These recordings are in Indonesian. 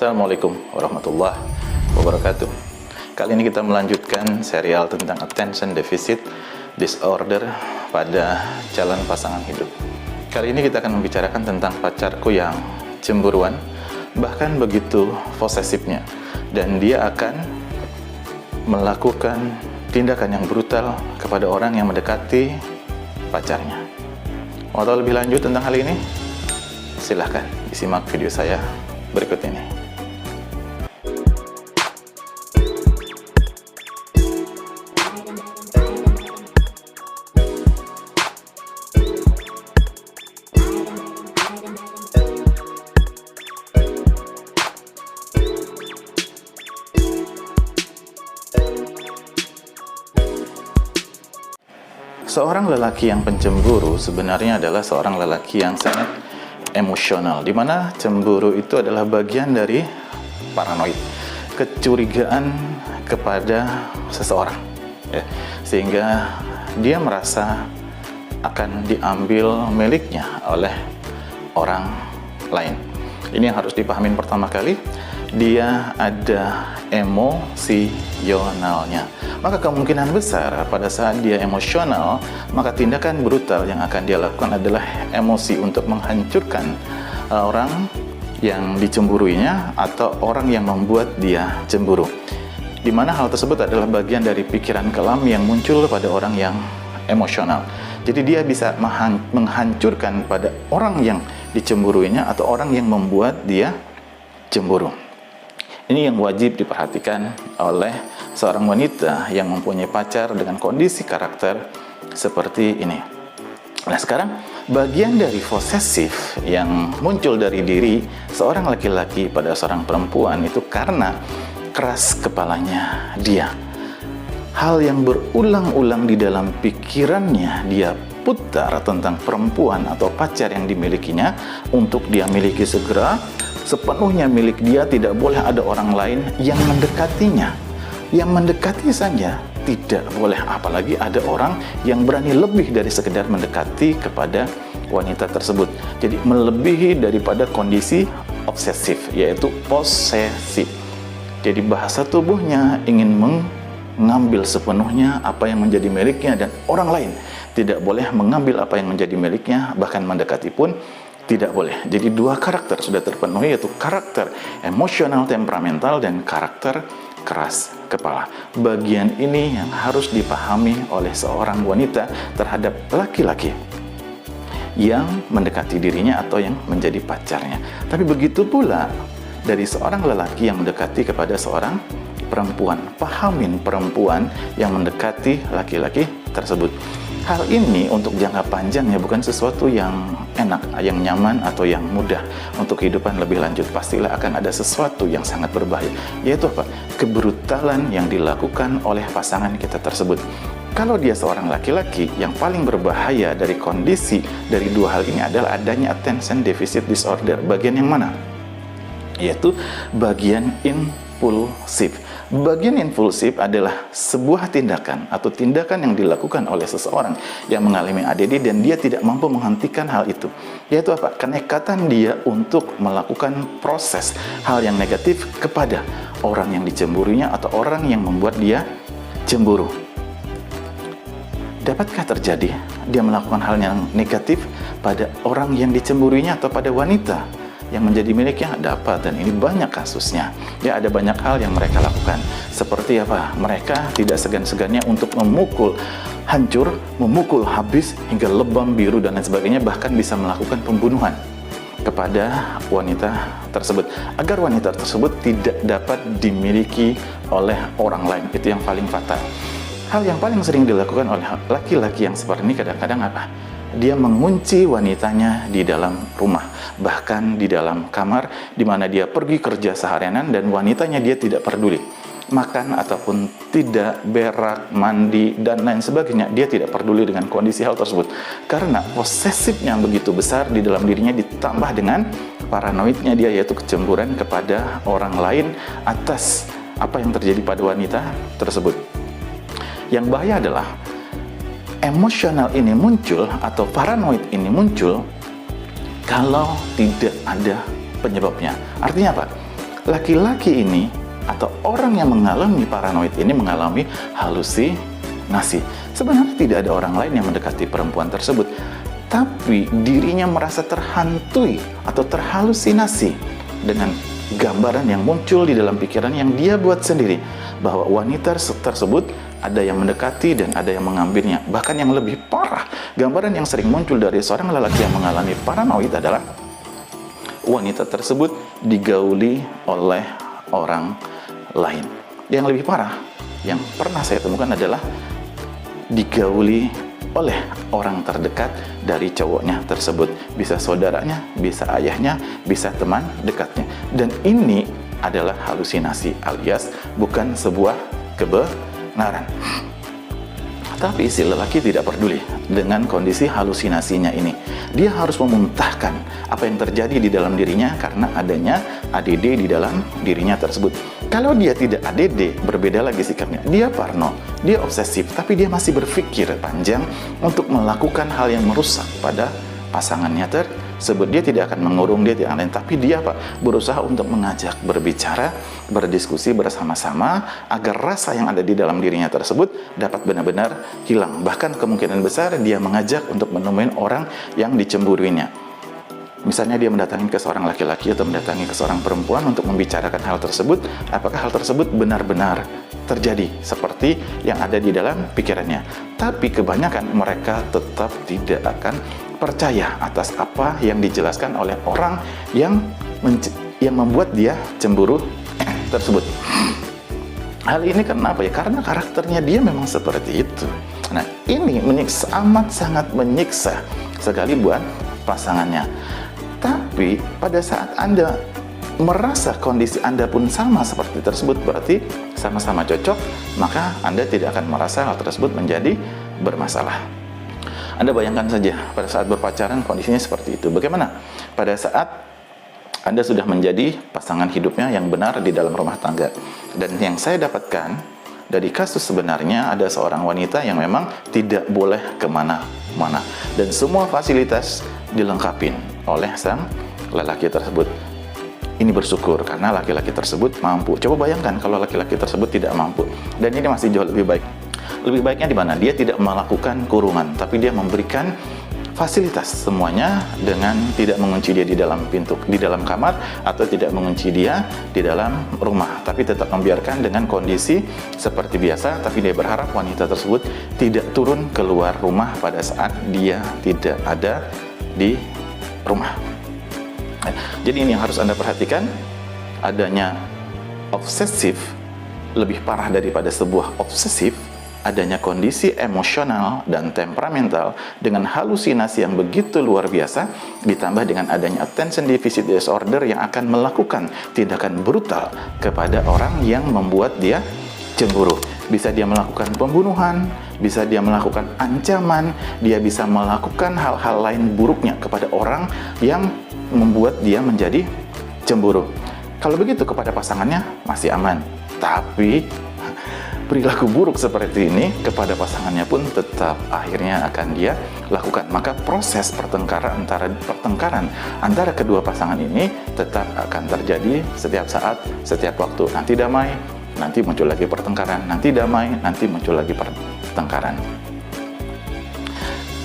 Assalamualaikum warahmatullahi wabarakatuh. Kali ini kita melanjutkan serial tentang attention deficit disorder pada calon pasangan hidup. Kali ini kita akan membicarakan tentang pacarku yang cemburuan, bahkan begitu posesifnya, dan dia akan melakukan tindakan yang brutal kepada orang yang mendekati pacarnya. Mau tahu lebih lanjut tentang hal ini? Silahkan disimak video saya berikut ini. Seorang lelaki yang pencemburu sebenarnya adalah seorang lelaki yang sangat emosional, di mana cemburu itu adalah bagian dari paranoid, kecurigaan kepada seseorang, ya. Sehingga dia merasa akan diambil miliknya oleh orang lain. Ini yang harus dipahamin pertama kali, dia ada emosionalnya. Maka kemungkinan besar pada saat dia emosional, maka tindakan brutal yang akan dia lakukan adalah emosi untuk menghancurkan orang yang dicemburuinya atau orang yang membuat dia cemburu. Di mana hal tersebut adalah bagian dari pikiran kelam yang muncul pada orang yang emosional. Jadi dia bisa menghancurkan pada orang yang dicemburuinya atau orang yang membuat dia cemburu. Ini yang wajib diperhatikan oleh seorang wanita yang mempunyai pacar dengan kondisi karakter seperti ini. Nah, sekarang bagian dari posesif yang muncul dari diri seorang laki-laki pada seorang perempuan itu karena keras kepalanya dia. Hal yang berulang-ulang di dalam pikirannya dia putar tentang perempuan atau pacar yang dimilikinya untuk dia miliki segera, sepenuhnya milik dia, tidak boleh ada orang lain yang mendekatinya. Yang mendekati saja tidak boleh, apalagi ada orang yang berani lebih dari sekedar mendekati kepada wanita tersebut. Jadi melebihi daripada kondisi obsesif, yaitu posesif. Jadi bahasa tubuhnya ingin mengambil sepenuhnya apa yang menjadi miliknya, dan orang lain tidak boleh mengambil apa yang menjadi miliknya, bahkan mendekati pun tidak boleh. Jadi dua karakter sudah terpenuhi, yaitu karakter emosional temperamental dan karakter keras kepala. Bagian ini yang harus dipahami oleh seorang wanita terhadap laki-laki yang mendekati dirinya atau yang menjadi pacarnya. Tapi begitu pula dari seorang lelaki yang mendekati kepada seorang perempuan. Pahamin perempuan yang mendekati laki-laki tersebut. Hal ini untuk jangka panjang ya, bukan sesuatu yang enak, yang nyaman atau yang mudah untuk kehidupan lebih lanjut. Pastilah akan ada sesuatu yang sangat berbahaya, yaitu apa? Kebrutalan yang dilakukan oleh pasangan kita tersebut. Kalau dia seorang laki-laki, yang paling berbahaya dari kondisi dari dua hal ini adalah adanya attention deficit disorder. Bagian yang mana? Yaitu bagian impulsif. Bagian impulsif adalah sebuah tindakan atau tindakan yang dilakukan oleh seseorang yang mengalami ADD dan dia tidak mampu menghentikan hal itu. Yaitu apa? Kenekatan dia untuk melakukan proses hal yang negatif kepada orang yang dicemburinya atau orang yang membuat dia cemburu. Dapatkah terjadi dia melakukan hal yang negatif pada orang yang dicemburinya atau pada wanita yang menjadi miliknya? Dapat, dan ini banyak kasusnya. Ya, ada banyak hal yang mereka lakukan. Seperti apa? Mereka tidak segan-segannya untuk memukul hancur, memukul habis hingga lebam biru dan lain sebagainya, bahkan bisa melakukan pembunuhan kepada wanita tersebut agar wanita tersebut tidak dapat dimiliki oleh orang lain. Itu yang paling fatal. Hal yang paling sering dilakukan oleh laki-laki yang seperti ini kadang-kadang apa? Dia mengunci wanitanya di dalam rumah, bahkan di dalam kamar, di mana dia pergi kerja seharianan dan wanitanya dia tidak peduli. Makan ataupun tidak, berak, mandi, dan lain sebagainya, dia tidak peduli dengan kondisi hal tersebut. Karena posesifnya begitu besar di dalam dirinya, ditambah dengan paranoidnya dia, yaitu kecemburuan kepada orang lain atas apa yang terjadi pada wanita tersebut. Yang bahaya adalah emosional ini muncul atau paranoid ini muncul kalau tidak ada penyebabnya. Artinya apa? laki-laki ini atau orang yang mengalami paranoid ini mengalami halusinasi. Sebenarnya tidak ada orang lain yang mendekati perempuan tersebut, tapi dirinya merasa terhantui atau terhalusinasi dengan gambaran yang muncul di dalam pikiran yang dia buat sendiri, bahwa wanita tersebut ada yang mendekati dan ada yang mengambilnya. Bahkan yang lebih parah, gambaran yang sering muncul dari seorang lelaki yang mengalami paranoid adalah wanita tersebut digauli oleh orang lain. Yang lebih parah yang pernah saya temukan adalah digauli oleh orang terdekat dari cowoknya tersebut. Bisa saudaranya, bisa ayahnya, bisa teman dekatnya. Dan ini adalah halusinasi alias bukan sebuah kebenaran. Tapi si lelaki tidak peduli dengan kondisi halusinasinya ini. Dia harus memuntahkan apa yang terjadi di dalam dirinya karena adanya ADD di dalam dirinya tersebut. Kalau dia tidak ADD, berbeda lagi sikapnya. Dia parno, dia obsesif, tapi dia masih berpikir panjang untuk melakukan hal yang merusak pada pasangannya tersebut. Dia tidak akan mengurung, dia tidak lain, tapi dia berusaha untuk mengajak berbicara, berdiskusi bersama-sama agar rasa yang ada di dalam dirinya tersebut dapat benar-benar hilang. Bahkan kemungkinan besar dia mengajak untuk menemui orang yang dicemburuinya. Misalnya dia mendatangi ke seorang laki-laki atau mendatangi ke seorang perempuan untuk membicarakan hal tersebut, apakah hal tersebut benar-benar terjadi seperti yang ada di dalam pikirannya. Tapi kebanyakan mereka tetap tidak akan percaya atas apa yang dijelaskan oleh orang yang membuat dia cemburu tersebut. Hal ini kenapa ya? Karena karakternya dia memang seperti itu. Nah, ini menyiksa, amat sangat menyiksa sekali buat pasangannya. Tapi pada saat Anda merasa kondisi Anda pun sama seperti tersebut, berarti sama-sama cocok, maka Anda tidak akan merasa hal tersebut menjadi bermasalah. Anda bayangkan saja pada saat berpacaran kondisinya seperti itu. Bagaimana pada saat Anda sudah menjadi pasangan hidupnya yang benar di dalam rumah tangga? Dan yang saya dapatkan dari kasus sebenarnya ada seorang wanita yang memang tidak boleh kemana-mana. Dan semua fasilitas dilengkapin oleh sang lelaki tersebut. Ini bersyukur karena laki-laki tersebut mampu. Coba bayangkan kalau laki-laki tersebut tidak mampu. Dan ini masih jauh lebih baik. Lebih baiknya di mana? Dia tidak melakukan kurungan, tapi dia memberikan fasilitas semuanya dengan tidak mengunci dia di dalam pintu, di dalam kamar, atau tidak mengunci dia di dalam rumah, tapi tetap membiarkan dengan kondisi seperti biasa. Tapi dia berharap wanita tersebut tidak turun keluar rumah pada saat dia tidak ada di rumah. Jadi ini yang harus Anda perhatikan, adanya obsesif lebih parah daripada sebuah obsesif, adanya kondisi emosional dan temperamental dengan halusinasi yang begitu luar biasa, ditambah dengan adanya attention deficit disorder yang akan melakukan tindakan brutal kepada orang yang membuat dia cemburu. Bisa dia melakukan pembunuhan, bisa dia melakukan ancaman, dia bisa melakukan hal-hal lain buruknya kepada orang yang membuat dia menjadi cemburu. Kalau begitu kepada pasangannya masih aman, tapi perilaku buruk seperti ini kepada pasangannya pun tetap akhirnya akan dia lakukan. Maka proses pertengkaran antara kedua pasangan ini tetap akan terjadi setiap saat, setiap waktu. Nanti damai, nanti muncul lagi pertengkaran, nanti damai, nanti muncul lagi pertengkaran.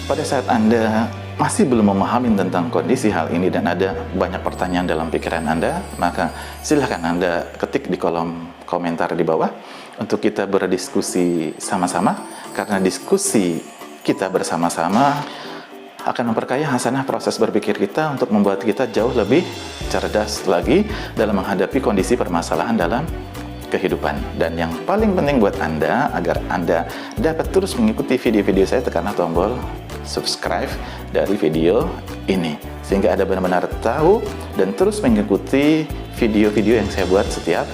Pada saat Anda masih belum memahami tentang kondisi hal ini dan ada banyak pertanyaan dalam pikiran Anda, maka silahkan Anda ketik di kolom komentar di bawah untuk kita berdiskusi sama-sama, karena diskusi kita bersama-sama akan memperkaya hasanah proses berpikir kita untuk membuat kita jauh lebih cerdas lagi dalam menghadapi kondisi permasalahan dalam kehidupan. Dan yang paling penting buat Anda, agar Anda dapat terus mengikuti video-video saya, tekanlah tombol subscribe dari video ini sehingga Anda benar-benar tahu dan terus mengikuti video-video yang saya buat setiap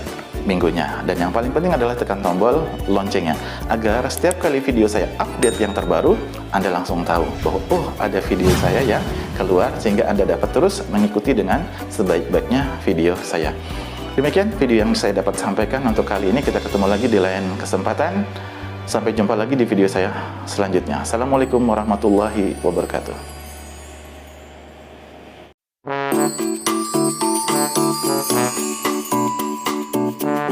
minggunya. Dan yang paling penting adalah tekan tombol loncengnya agar setiap kali video saya update yang terbaru, Anda langsung tahu bahwa oh, ada video saya yang keluar, sehingga Anda dapat terus mengikuti dengan sebaik-baiknya video saya. Demikian video yang saya dapat sampaikan untuk kali ini. Kita ketemu lagi di lain kesempatan. Sampai jumpa lagi di video saya selanjutnya. Assalamualaikum warahmatullahi wabarakatuh.